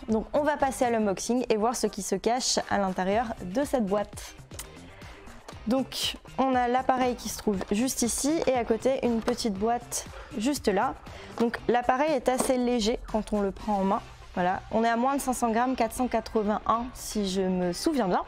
Donc on va passer à l'unboxing et voir ce qui se cache à l'intérieur de cette boîte. Donc on a l'appareil qui se trouve juste ici et à côté une petite boîte juste là. Donc l'appareil est assez léger quand on le prend en main. Voilà, on est à moins de 500 grammes, 481 si je me souviens bien.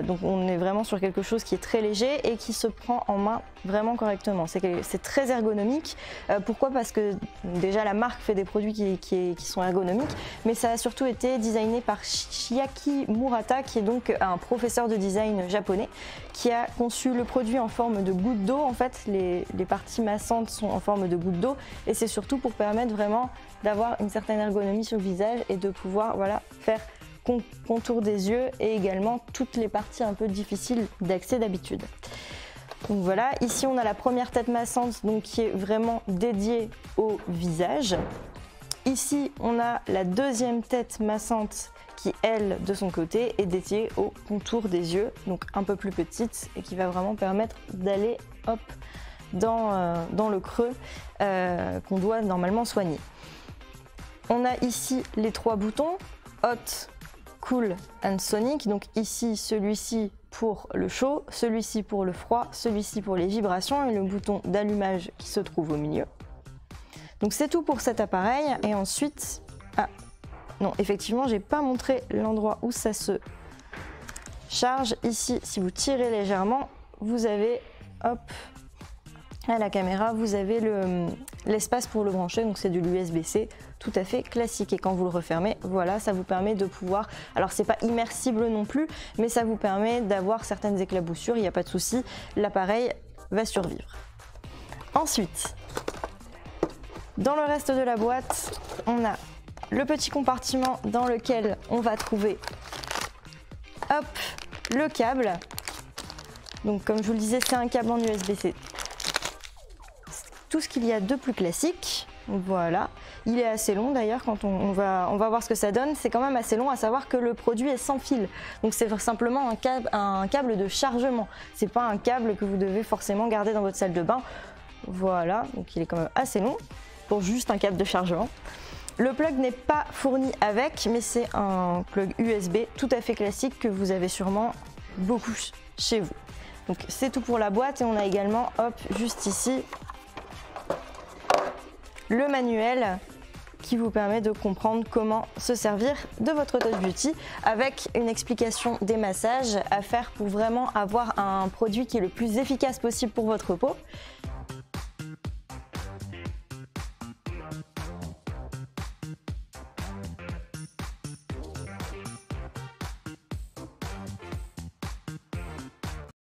Donc on est vraiment sur quelque chose qui est très léger et qui se prend en main vraiment correctement. C'est très ergonomique. Pourquoi? Parce que déjà la marque fait des produits qui sont ergonomiques, mais ça a surtout été designé par Chiaki Murata, qui est donc un professeur de design japonais, qui a conçu le produit en forme de goutte d'eau. En fait, les parties massantes sont en forme de goutte d'eau et c'est surtout pour permettre vraiment d'avoir une certaine ergonomie sur le visage et de pouvoir faire contour des yeux et également toutes les parties un peu difficiles d'accès d'habitude. Donc voilà, ici on a la première tête massante donc qui est vraiment dédiée au visage. Ici on a la deuxième tête massante qui elle de son côté est dédiée au contour des yeux, donc un peu plus petite et qui va vraiment permettre d'aller hop dans le creux qu'on doit normalement soigner. On a ici les trois boutons, Hot, Cool and Sonic. Donc ici, celui-ci pour le chaud, celui-ci pour le froid, celui-ci pour les vibrations et le bouton d'allumage qui se trouve au milieu. Donc c'est tout pour cet appareil. Et ensuite, ah non, effectivement, j'ai pas montré l'endroit où ça se charge. Ici, si vous tirez légèrement, vous avez, hop, à la caméra, vous avez l'espace pour le brancher, donc c'est de l'USB-C tout à fait classique. Et quand vous le refermez, voilà, ça vous permet de pouvoir, alors c'est pas immersible non plus, mais ça vous permet d'avoir certaines éclaboussures, il n'y a pas de souci, l'appareil va survivre. Ensuite, dans le reste de la boîte, on a le petit compartiment dans lequel on va trouver, hop, le câble. Donc comme je vous le disais, c'est un câble en USB-C. Tout ce qu'il y a de plus classique, voilà. Il est assez long d'ailleurs, quand on va voir ce que ça donne, c'est quand même assez long, à savoir que le produit est sans fil. Donc c'est simplement un câble de chargement, c'est pas un câble que vous devez forcément garder dans votre salle de bain. Voilà, donc il est quand même assez long pour juste un câble de chargement. Le plug n'est pas fourni avec, mais c'est un plug USB tout à fait classique que vous avez sûrement beaucoup chez vous. Donc c'est tout pour la boîte et on a également, hop, juste ici, le manuel qui vous permet de comprendre comment se servir de votre Touch Beauty avec une explication des massages à faire pour vraiment avoir un produit qui est le plus efficace possible pour votre peau.